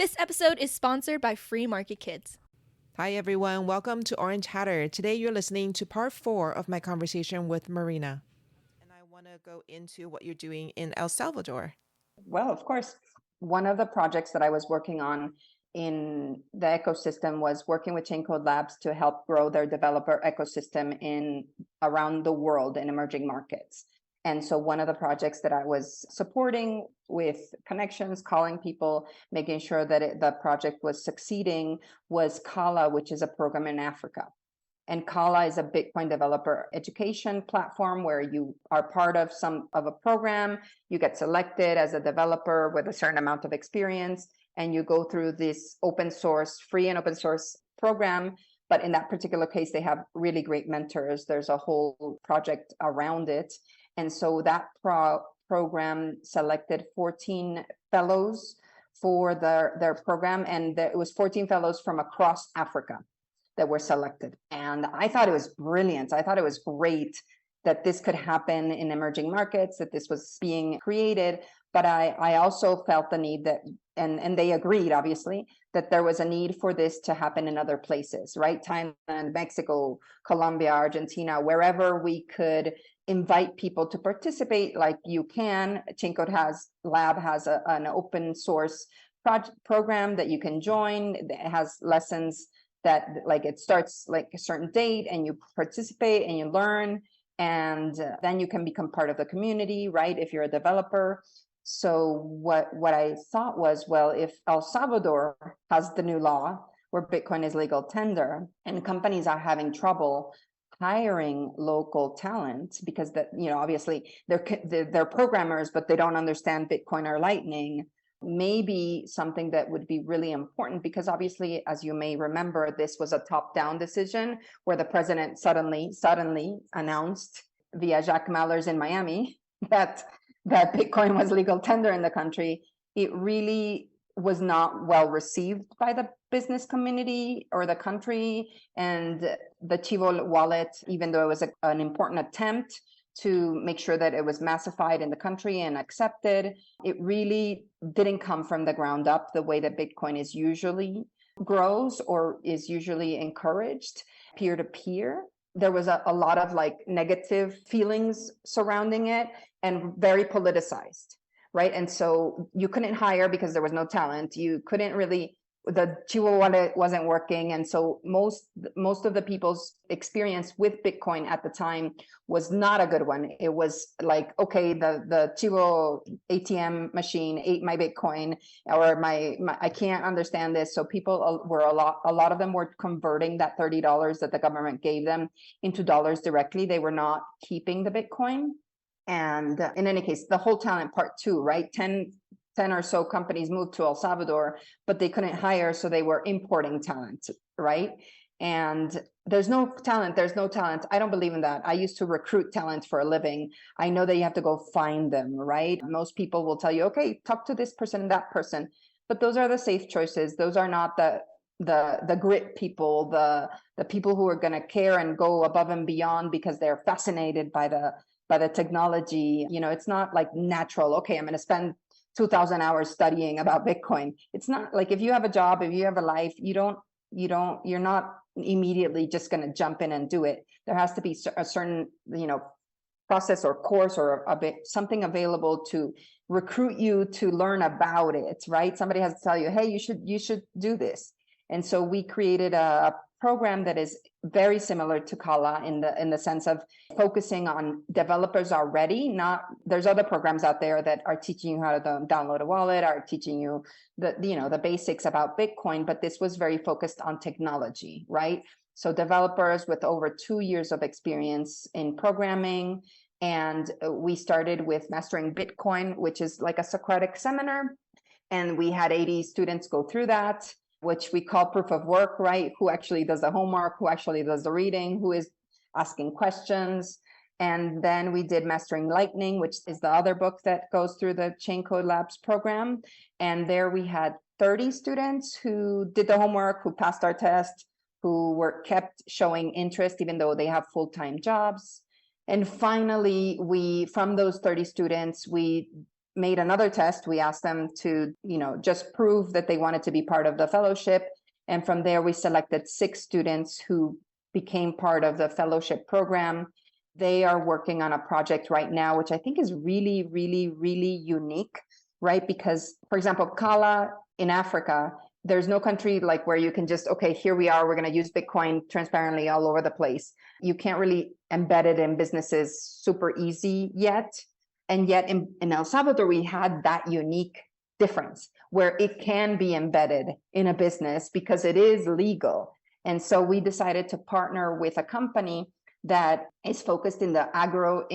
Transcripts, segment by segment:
This episode is sponsored by Free Market Kids. Hi, everyone. Welcome to Orange Hatter. Today, you're listening to part 4 of my conversation with Marina. And I want to go into what you're doing in El Salvador. Well, of course, one of the projects that I was working on in the ecosystem was working with Chaincode Labs to help grow their developer ecosystem in around the world in emerging markets. And so one of the projects that I was supporting with connections, calling people, making sure that the project was succeeding was Qala, which is a program in Africa. And Qala is a Bitcoin developer education platform where you are part of a program, you get selected as a developer with a certain amount of experience, and you go through this free and open source program. But in that particular case, they have really great mentors. There's a whole project around it. And so that program selected 14 fellows for their program, and it was 14 fellows from across Africa that were selected. And I thought it was brilliant. I thought it was great that this could happen in emerging markets, that this was being created. But I also felt the need that, and they agreed, obviously, that there was a need for this to happen in other places, right? Thailand, Mexico, Colombia, Argentina, wherever we could invite people to participate like you can. Chaincode Lab has an open source program that you can join. It has lessons that like it starts like a certain date and you participate and you learn, and then you can become part of the community, right? If you're a developer. So what I thought was, well, if El Salvador has the new law where Bitcoin is legal tender and companies are having trouble hiring local talent because that, obviously they're programmers, but they don't understand Bitcoin or Lightning, maybe something that would be really important, because obviously, as you may remember, this was a top-down decision where the president suddenly announced via Jacques Mallers in Miami that Bitcoin was legal tender in the country. It really was not well received by the business community or the country. And the Chivo wallet, even though it was an important attempt to make sure that it was massified in the country and accepted, it really didn't come from the ground up the way that Bitcoin is usually grows or is usually encouraged peer-to-peer. There was a lot of like negative feelings surrounding it and very politicized, right? And so you couldn't hire because there was no talent. You couldn't really, the Chivo wallet wasn't working. And so most of the people's experience with Bitcoin at the time was not a good one. It was like, okay, the Chivo ATM machine ate my Bitcoin, or my I can't understand this. So people were a lot of them were converting that $30 that the government gave them into dollars directly. They were not keeping the Bitcoin. And in any case, the whole talent part too, right? 10 or so companies moved to El Salvador, but they couldn't hire, so they were importing talent, right? And there's no talent. I don't believe in that. I used to recruit talent for a living. I know that you have to go find them, right? Most people will tell you, okay, talk to this person, that person, but those are the safe choices. Those are not the grit people, the people who are going to care and go above and beyond because they're fascinated by the technology. It's not like natural. Okay, I'm going to spend 2,000 hours studying about Bitcoin. It's not like if you have a job, if you have a life, you're not immediately just going to jump in and do it. There has to be a certain, process or course or something available to recruit you to learn about it, right? Somebody has to tell you, hey, you should do this. And so we created a program that is very similar to Qala in the sense of focusing on developers already. There's other programs out there that are teaching you how to download a wallet, are teaching you the basics about Bitcoin, but this was very focused on technology, right? So developers with over 2 years of experience in programming. And we started with Mastering Bitcoin, which is like a Socratic seminar. And we had 80 students go through that, which we call proof of work, right? Who actually does the homework, who actually does the reading, who is asking questions. And then we did Mastering Lightning, which is the other book that goes through the Chaincode Labs program. And there we had 30 students who did the homework, who passed our test, who were kept showing interest, even though they have full-time jobs. And finally, from those 30 students, we made another test. We asked them to, just prove that they wanted to be part of the fellowship. And from there, we selected 6 students who became part of the fellowship program. They are working on a project right now, which I think is really, really, really unique, right? Because, for example, Qala in Africa, there's no country like where you can just, okay, here we are, we're going to use Bitcoin transparently all over the place. You can't really embed it in businesses super easy yet. And yet in El Salvador, we had that unique difference where it can be embedded in a business because it is legal. And so we decided to partner with a company that is focused in the agro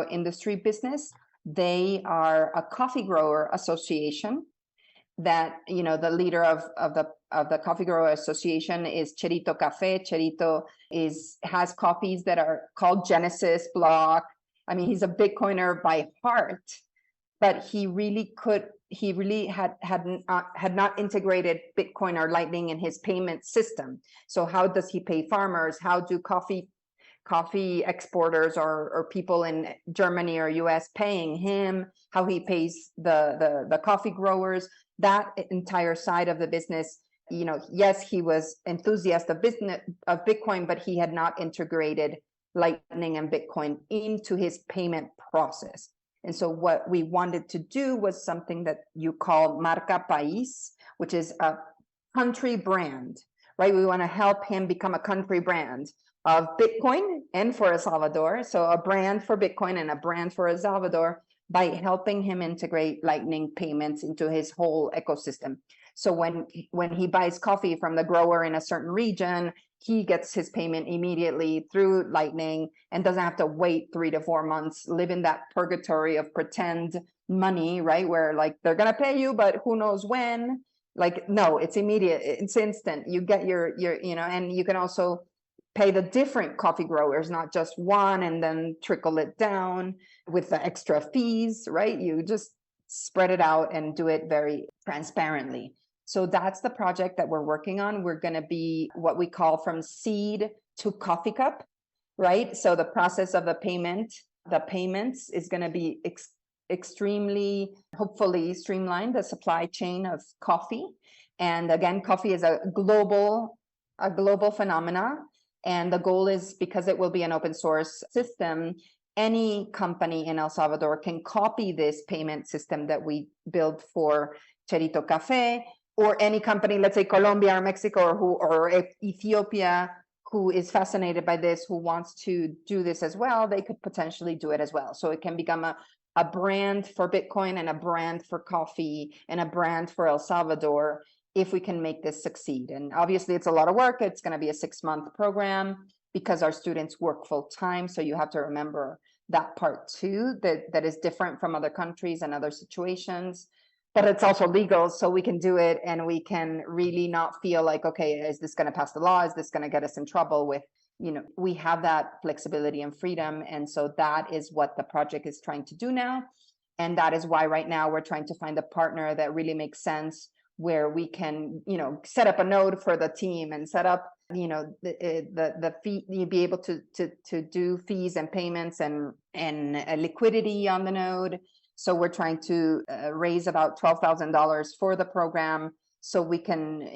industry business. They are a coffee grower association that, the leader of the coffee grower association is Cherito Cafe. Cherito has coffees that are called Genesis Block. I mean, he's a Bitcoiner by heart, but he really had not integrated Bitcoin or Lightning in his payment system. So how does he pay farmers? How do coffee exporters or people in Germany or US paying him? How he pays the coffee growers? That entire side of the business, yes, he was enthusiastic of Bitcoin, but he had not integrated Lightning and Bitcoin into his payment process. And so what we wanted to do was something that you call Marca País, which is a country brand, right? We want to help him become a country brand of Bitcoin and for El Salvador. So a brand for Bitcoin and a brand for El Salvador by helping him integrate Lightning payments into his whole ecosystem. So when he buys coffee from the grower in a certain region, he gets his payment immediately through Lightning and doesn't have to wait 3 to 4 months, live in that purgatory of pretend money, right? Where like they're gonna pay you, but who knows when? Like, no, it's immediate, it's instant. You get your, and you can also pay the different coffee growers, not just one, and then trickle it down with the extra fees, right? You just spread it out and do it very transparently. So that's the project that we're working on. We're going to be what we call from seed to coffee cup, right? So the process of the payments is going to be extremely, hopefully streamlined, the supply chain of coffee. And again, coffee is a global phenomena. And the goal is, because it will be an open source system, any company in El Salvador can copy this payment system that we built for Cherito Cafe, or any company, let's say Colombia or Mexico or Ethiopia, who is fascinated by this, who wants to do this as well, they could potentially do it as well. So it can become a brand for Bitcoin and a brand for coffee and a brand for El Salvador if we can make this succeed. And obviously it's a lot of work. It's going to be a 6-month program because our students work full time. So you have to remember that part too, that is different from other countries and other situations. But it's also legal, so we can do it and we can really not feel like, okay, is this going to pass the law? Is this going to get us in trouble with, we have that flexibility and freedom. And so that is what the project is trying to do now. And that is why right now we're trying to find a partner that really makes sense, where we can, set up a node for the team and set up, the fee, you'd be able to do fees and payments and liquidity on the node. So we're trying to raise about $12,000 for the program, so we can,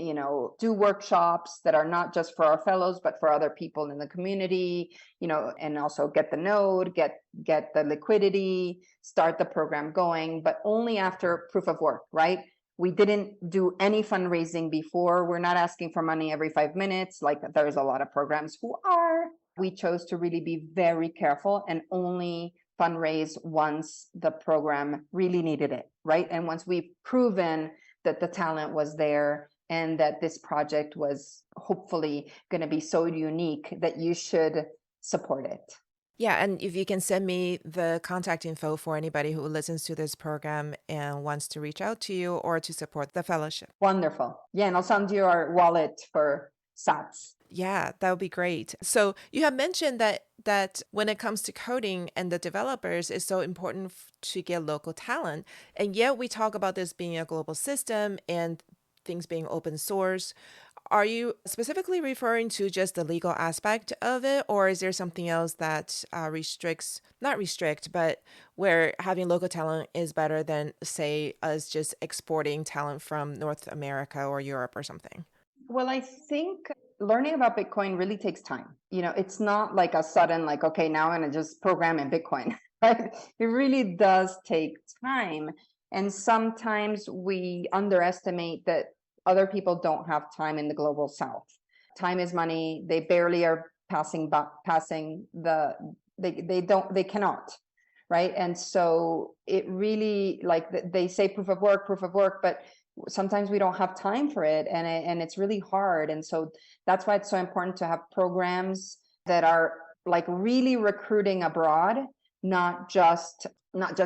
do workshops that are not just for our fellows, but for other people in the community, and also get the node, get the liquidity, start the program going, but only after proof of work, right? We didn't do any fundraising before. We're not asking for money every 5 minutes, like there's a lot of programs who are. We chose to really be very careful and only fundraise once the program really needed it, right? And once we've proven that the talent was there and that this project was hopefully going to be so unique that you should support it. Yeah, and if you can send me the contact info for anybody who listens to this program and wants to reach out to you or to support the fellowship. Wonderful. Yeah, and I'll send you our wallet for sats. Yeah, that would be great. So you have mentioned that when it comes to coding and the developers, it's so important to get local talent. And yet we talk about this being a global system and things being open source. Are you specifically referring to just the legal aspect of it, or is there something else that not restrict, but where having local talent is better than, say, us just exporting talent from North America or Europe or something? Well, I think learning about Bitcoin really takes time. It's not like a sudden, like, okay, now I'm going to just program in Bitcoin, right? It really does take time. And sometimes we underestimate that other people don't have time in the global south. Time is money. They barely are they cannot, right? And so it really, like they say, proof of work, but sometimes we don't have time for it, and it's really hard. And so that's why it's so important to have programs that are like really recruiting abroad, not just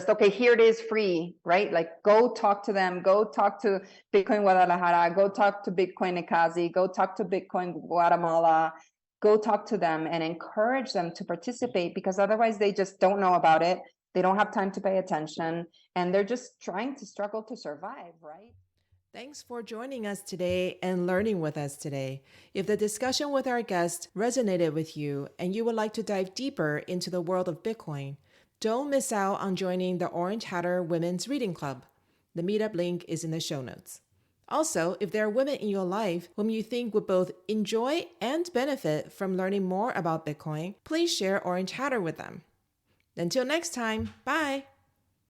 okay, here it is free, right? Like, go talk to them, go talk to Bitcoin Guadalajara, go talk to Bitcoin Nikazi, go talk to Bitcoin Guatemala, go talk to them and encourage them to participate, because otherwise they just don't know about it, they don't have time to pay attention, and they're just trying to struggle to survive, right? Thanks for joining us today and learning with us today. If the discussion with our guest resonated with you and you would like to dive deeper into the world of Bitcoin, don't miss out on joining the Orange Hatter Women's Reading Club. The meetup link is in the show notes. Also, if there are women in your life whom you think would both enjoy and benefit from learning more about Bitcoin, please share Orange Hatter with them. Until next time, bye!